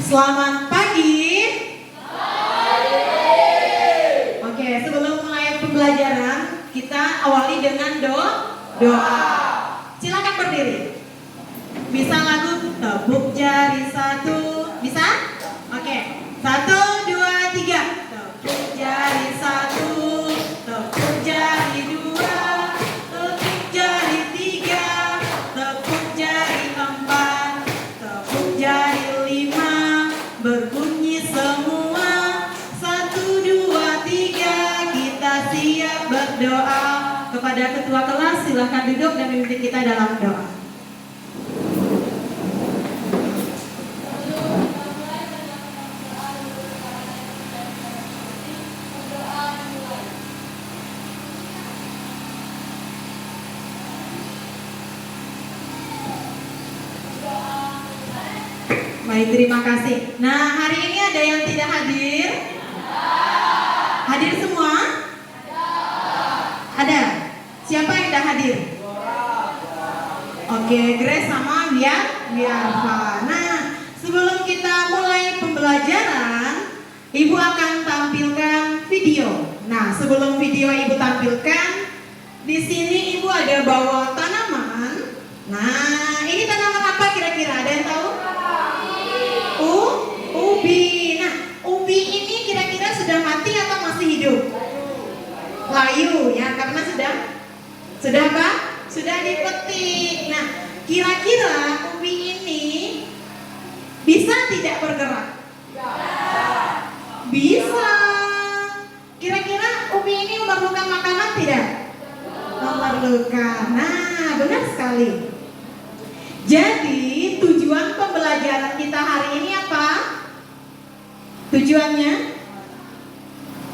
Selamat pagi. Oke, sebelum mulai pembelajaran, kita awali dengan doa. Silakan berdiri. Bisa lagu tepuk jari satu, bisa? Oke, 1, 2, 3. Tepuk jari satu, tepuk jari dua, tepuk jari tiga, tepuk jari empat, tepuk jari lima. Berbunyi semua 1, 2, 3. Kita siap berdoa. Kepada ketua kelas silakan duduk dan memimpin kita dalam doa. Baik, terima kasih. Nah, hari ini ada yang tidak hadir? Hadir semua? Ada? Siapa yang tidak hadir? Oke, Grace sama Biarfa. Nah, sebelum kita mulai pembelajaran, Ibu akan tampilkan video. Nah, sebelum video Ibu tampilkan, di sini Ibu ada bawa tanaman. Nah, ini tanaman apa kira-kira? Ada yang tahu? Ubi. Nah, ubi ini kira-kira sudah mati atau masih hidup? Layu ya, karena sudah apa? Sudah dipetik. Nah, kira-kira ubi ini bisa tidak bergerak? Bisa. Kira-kira ubi ini memerlukan makanan tidak? Memerlukan. Nah, benar sekali. Jadi tujuan pembelajaran kita hari ini apa? Tujuannya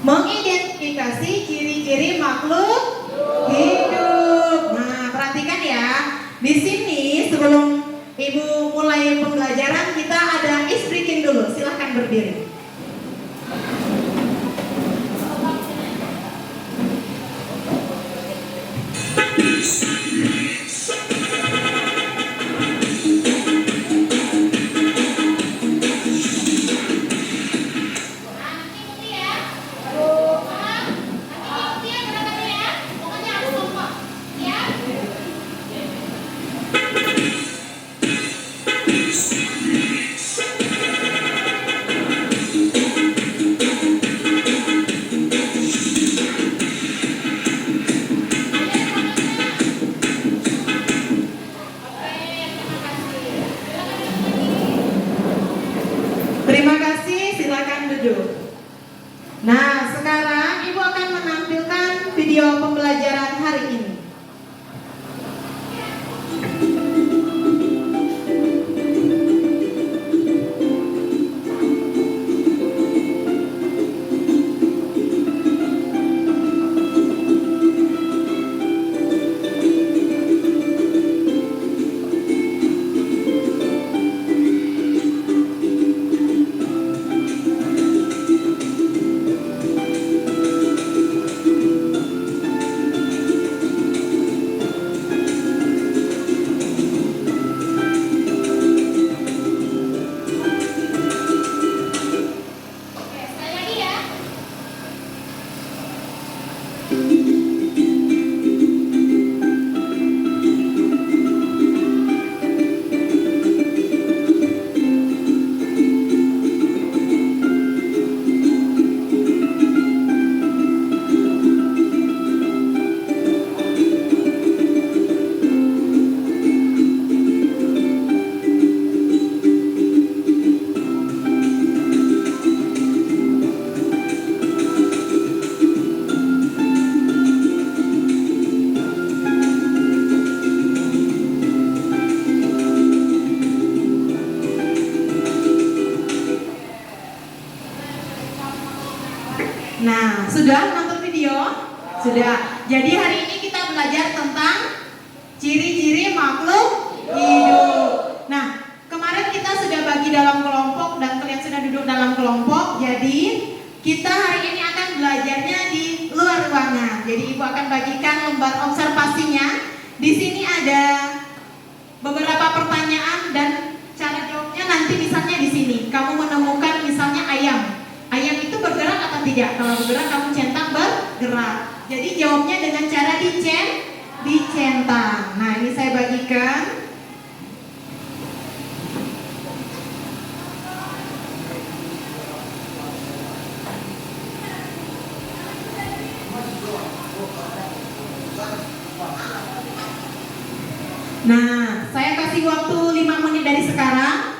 mengidentifikasi ciri-ciri makhluk hidup. Nah, perhatikan ya. Di sini sebelum Ibu mulai pembelajaran, kita ada ice breaking dulu. Silahkan berdiri. Terima kasih, silakan duduk. Nah, sekarang Ibu akan menampilkan video pembelajaran hari ini. Nah, sudah nonton video? Sudah. Jadi hari ini kita belajar tentang ciri-ciri makhluk hidup. Nah, kemarin kita sudah bagi dalam kelompok dan kalian sudah duduk dalam kelompok. Jadi kita hari ini akan belajarnya di luar ruangan. Jadi Ibu akan bagikan lembar observasinya. Di sini ada beberapa pertanyaan dan cara jawabnya nanti misalnya di sini. Kamu tidak? Kalau bergerak kamu centang bergerak. Jadi jawabnya dengan cara dicentang. Nah, ini saya bagikan. Nah, saya kasih waktu 5 menit dari sekarang.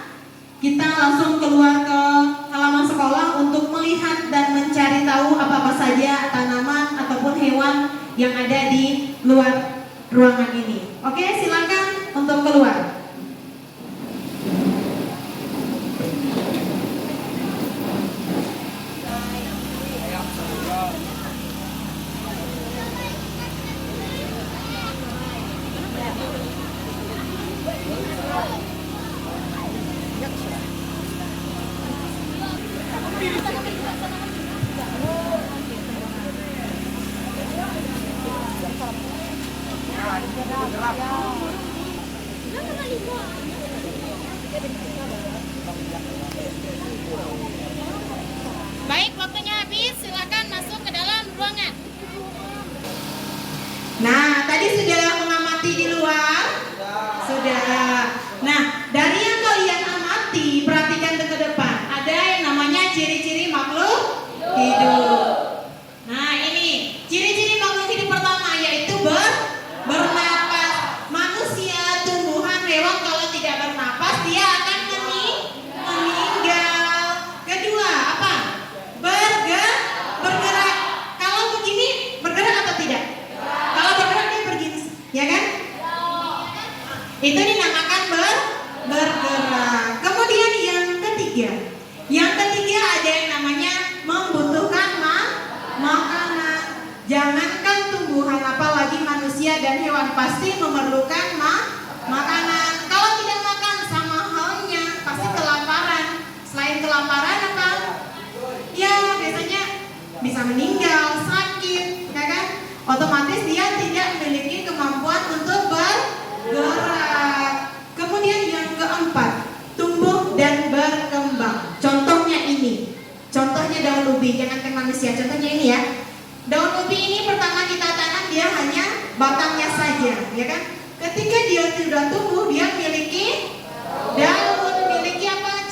Kita langsung keluar ke halaman sekolah untuk melihat dan mencari tahu apa-apa saja tanaman ataupun hewan yang ada di luar ruangan ini. Oke, silakan untuk keluar. Baik, waktunya habis. Silakan masuk ke dalam ruangan. Nah, tadi sudah mengamati di luar? Sudah. Nah, dari yang kalian amati, perhatikan ke depan. Ada yang namanya ciri-ciri makhluk hidup. Nah, ini ciri-ciri makhluk hidup pertama yaitu bernapas. Manusia, tumbuhan, hewan kalau tidak bernapas dia akan meninggal. Kedua, apa? Bergerak. Kalau begini bergerak atau tidak? Kalau bergerak dia begini, ya kan? Itu dinamakan bergerak. Kemudian yang ketiga ada yang namanya membutuhkan makanan. Jangankan tumbuhan, apalagi manusia dan hewan pasti memerlukan makanan. Kalau tidak makan sama halnya pasti kelaparan. Selain kelaparan apa? Ya biasanya bisa meninggal, sakit, ya kan? Otomatis dia tidak memiliki kemampuan untuk bergerak. Kemudian yang keempat, tumbuh dan berkembang. Contohnya ini. Contohnya daun ubi, jangankan manusia. Contohnya ini ya. Daun ubi ini pertama kita tanam dia hanya batangnya saja, ya kan? Ketika dia sudah tumbuh, dia memiliki daun, memiliki apa?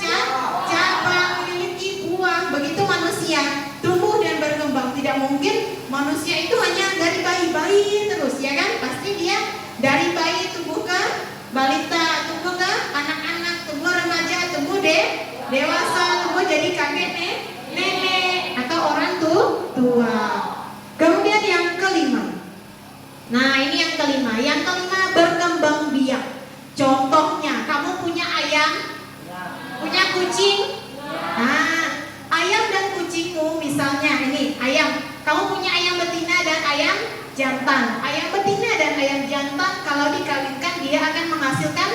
Cabang, memiliki buah. Begitu manusia tumbuh dan berkembang. Tidak mungkin manusia itu hanya dari bayi-bayi terus, ya kan? Pasti dia dari bayi tumbuh ke balita, tumbuh ke anak-anak, tumbuh remaja, tumbuh dewasa, tumbuh jadi kakek nenek atau orang tua. Kemudian yang kelima. Nah, ini yang kelima. Yang kelima berkembang biak. Contohnya, kamu punya ayam, punya kucing. Nah, ayam dan kucingmu misalnya ini ayam. Kamu punya ayam betina dan ayam jantan. Ayam betina dan ayam jantan kalau dikawinkan dia akan menghasilkan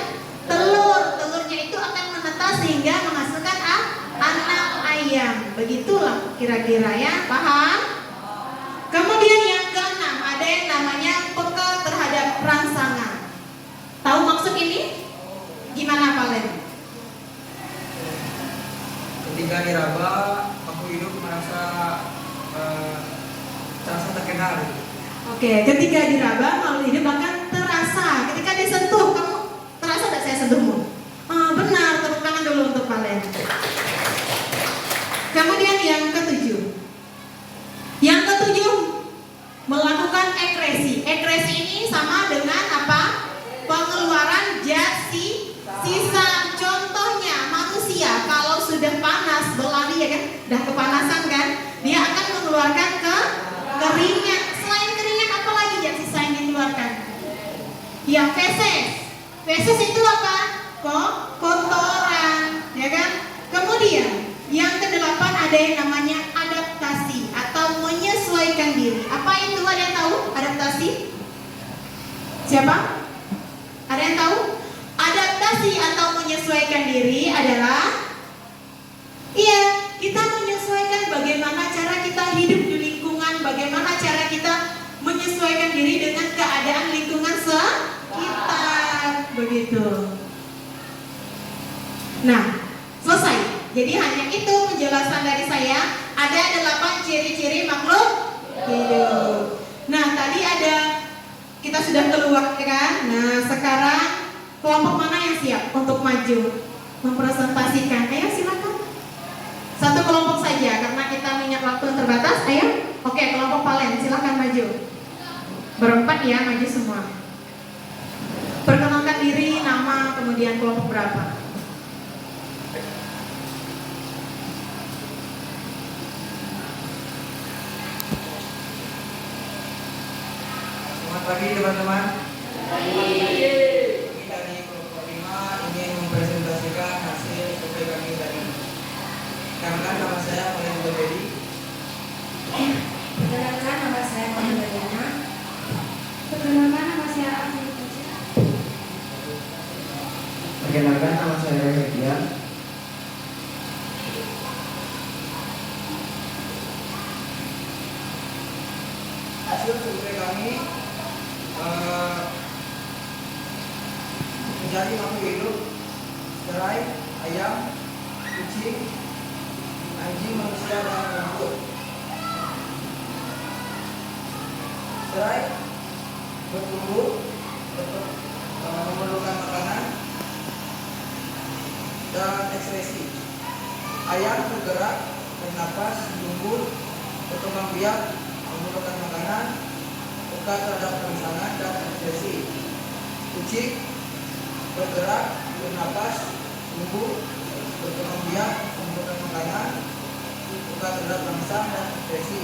telur. Telurnya itu akan menetas sehingga menghasilkan anak ayam. Begitulah kira-kira ya, paham? Kemudian yang keenam ada yang namanya peka terhadap rangsangan. Tahu maksud ini? Gimana Pak Len? Ketika diraba, aku hidup merasa terkenal. Oke, ketika diraba makhluk hidup akan terasa. Ketika disentuh, kamu terasa tidak saya sentuhmu? Benar, tepuk tangan dulu untuk Pak Len. Kemudian yang ketujuh. Yang ketujuh, melakukan ekresi. Ekresi ini sama dengan apa? Pengeluaran sisa. Contohnya manusia kalau sudah panas berlari ya kan, udah kepanasan kan, dia akan mengeluarkan keringat. Selain keringat apa lagi yang sisa yang dikeluarkan? Ya feses. Feses itu apa? Kotoran, ya kan? Kemudian yang kedelapan ada yang namanya adaptasi atau menyesuaikan diri. Apa itu, ada yang tahu adaptasi? Siapa? Ada yang tahu? Adaptasi atau menyesuaikan diri adalah kita menyesuaikan bagaimana cara kita hidup di lingkungan, bagaimana cara kita menyesuaikan diri dengan keadaan lingkungan sekitar. Begitu. Nah, selesai. Jadi hanya itu penjelasan dari saya. Ada 8 ciri-ciri makhluk hidup. Nah, tadi kita sudah keluar ya kan? Nah, sekarang kelompok mana yang siap untuk maju mempresentasikan? Ayo silakan. Satu kelompok saja karena kita punya waktu yang terbatas. Ayo. Oke, kelompok Palen silakan maju. Berempat ya, maju semua. Perkenalkan diri, nama, kemudian kelompok berapa. Selamat pagi teman-teman. Kami dari kelompok 5 ingin mempresentasikan hasil survei kami tadi. Perkenalkan, nama saya Palen Bedi. Perkenalkan, nama saya Mama Diana. Perkenalkan, nama saya Afif. Perkenalkan, nama saya Redia. Hasil survei kami menjadi makhluk hidup serai, ayam, kucing, anjing, manusia, dan rumput. Serai bertumbuh, memerlukan makanan dan ekspresi. Ayam bergerak, bernapas, tumbuh, berkembang biak, memerlukan makanan, peka terhadap rangsangan dan ekspresi. Kucing bergerak, bernapas, tumbuh, berkembang biak, memerlukan makanan, peka terhadap rangsang dan ekspresi.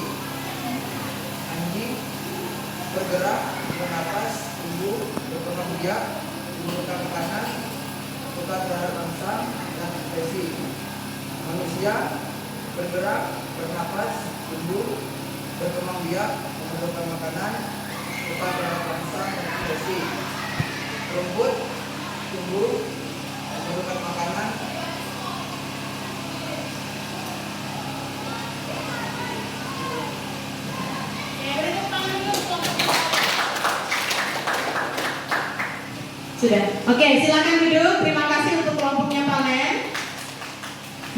Anjing bergerak, bernapas, tumbuh, berkembang biak, memerlukan makanan, peka terhadap rangsang dan ekspresi. Manusia bergerak, bernapas, tumbuh, berkembang biak, memerlukan makanan, peka terhadap rangsang dan ekspresi. Rumput tumbuh, memerlukan makanan, Sudah. Oke, silakan duduk. Terima kasih untuk kelompoknya Palen.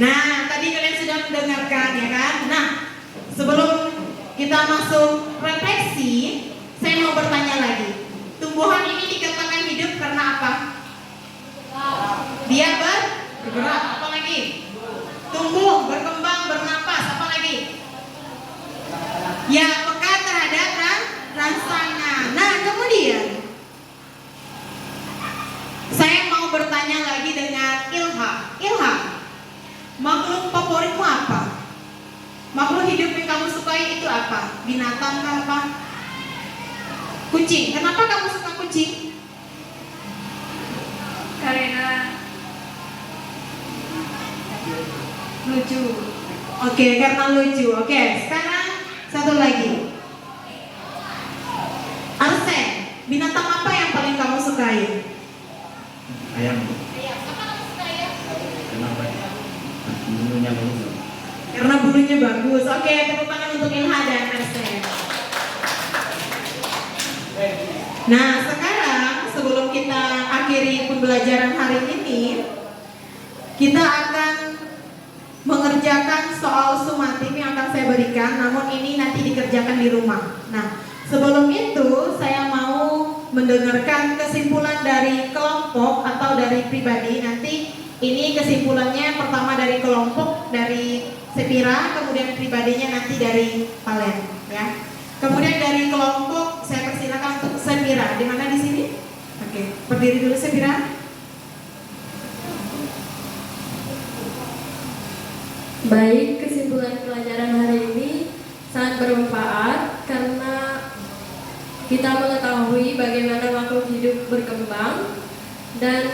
Nah, tadi kalian sudah mendengarkan ya kan? Nah, sebelum kita masuk refleksi, saya mau bertanya lagi. Tumbuhan ini dikatakan hidup karena apa? Dia bergerak. Apa lagi? Tumbuh, berkembang, bernapas. Apa lagi? Ya, peka terhadap rangsangan. Nah, kemudian saya mau bertanya lagi dengan Ilham. Ilham, makhluk favoritmu apa? Makhluk hidup yang kamu sukai itu apa? Binatang kah apa? Kucing. Kenapa kamu suka kucing? Karena lucu. Oke, karena lucu. Oke, sekarang satu lagi. Arsen, binatang apa yang paling kamu sukai? Ayam. Ayam. Apa kamu suka ayam? Kenapa? Bumbunya bagus. Karena bulunya bagus. Oke, tepuk tangan untuk Ilha dan Arsen. Nah, sekarang sebelum kita akhiri pembelajaran hari ini, kita akan mengerjakan soal sumatif yang akan saya berikan, namun ini nanti dikerjakan di rumah. Nah, sebelum itu saya mau mendengarkan kesimpulan dari kelompok atau dari pribadi. Nanti ini kesimpulannya pertama dari kelompok, dari Sepira, kemudian pribadinya nanti dari Palen, ya. Kemudian dari kelompok saya persilakan untuk Sepira. Di mana di sini? Oke, berdiri dulu Sepira. Baik, kesimpulan pelajaran hari ini sangat bermanfaat karena kita mengetahui bagaimana makhluk hidup berkembang dan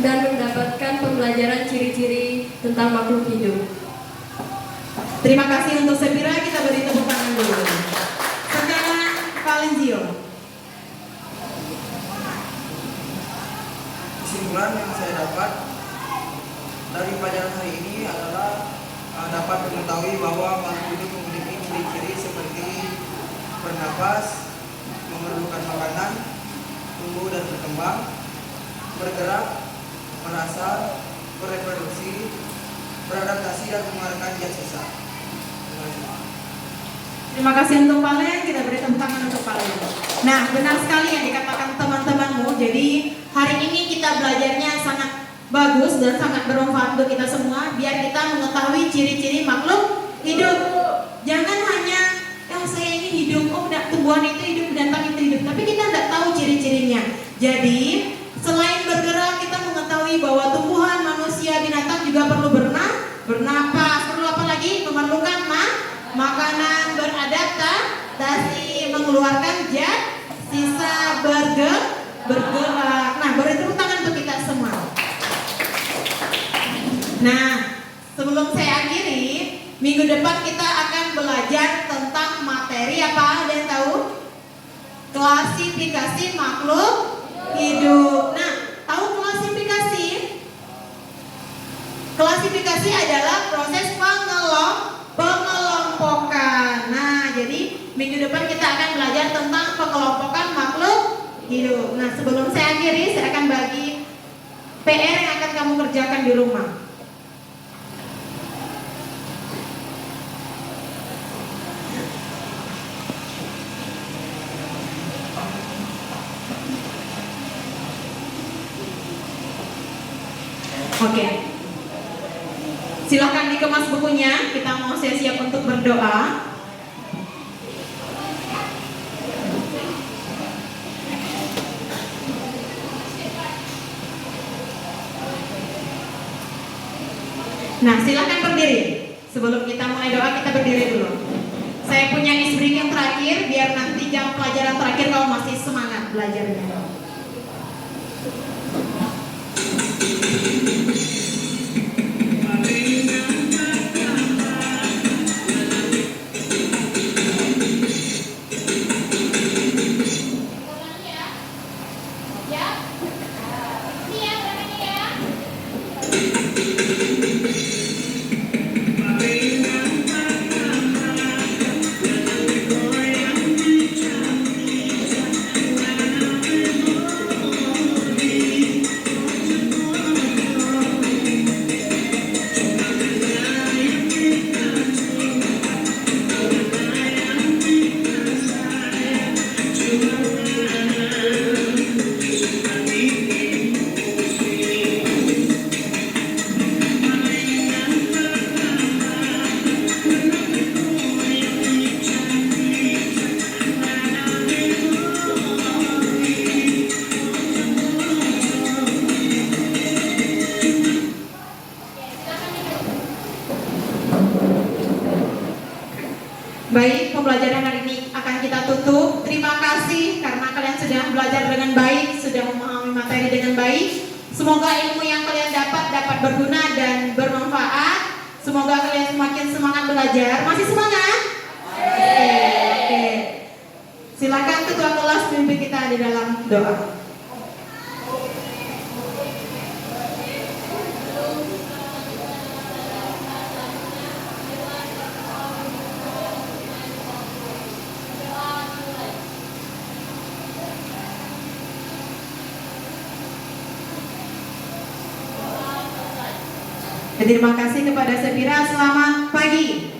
mendapatkan pembelajaran ciri-ciri tentang makhluk hidup. Terima kasih untuk Sepira, kita beri tepuk tangan dulu. Sekarang Valenzio. Kesimpulan yang saya dapat dari pelajaran hari ini adalah dapat mengetahui bahwa makhluk hidup memiliki ciri-ciri seperti bernapas, memerlukan makanan, tumbuh dan berkembang, bergerak, merasa, bereproduksi, beradaptasi dan mengeluarkan zat sisa. Terima kasih untuk Palen, kita beri tepuk tangan untuk Palen. Nah, benar sekali yang dikatakan teman-temanmu. Jadi hari ini kita belajarnya sangat bagus dan sangat bermanfaat untuk kita semua. Biar kita mengetahui ciri-ciri makhluk hidup. Jangan hanya, saya ini hidup, tumbuhan itu hidup, binatang itu hidup. Tapi kita tidak tahu ciri-cirinya. Jadi selain bergerak, kita mengetahui bahwa tumbuhan, manusia, binatang juga perlu bernapas. Perlu apa lagi? Memerlukan makanan, beradaptasi, mengeluarkan zat sisa, bergerak. Nah, beri tepuk tangan untuk kita semua. Nah, sebelum saya akhiri, minggu depan kita akan belajar tentang materi apa? Ada yang tahu? Klasifikasi makhluk hidup. Nah, tahu klasifikasi? Klasifikasi adalah proses pengelompokan. Nah, jadi minggu depan kita akan belajar tentang pengelompokan makhluk hidup. Nah, sebelum saya akhiri, saya akan bagi PR yang akan kamu kerjakan di rumah. Oke. Silakan dikemas bukunya. Kita mau siap untuk berdoa. Nah, silakan berdiri. Sebelum kita mulai doa, kita berdiri dulu. Saya punya isbrik yang terakhir, biar nanti jam pelajaran terakhir kamu masih semangat belajarnya. Baik, pembelajaran hari ini akan kita tutup. Terima kasih karena kalian sudah belajar dengan baik, sudah memahami materi dengan baik. Semoga ilmu yang kalian dapat berguna dan bermanfaat. Semoga kalian semakin semangat belajar. Masih semangat? Oke. Silakan ketua kelas pimpin kita di dalam doa. Terima kasih kepada Sepira, selamat pagi.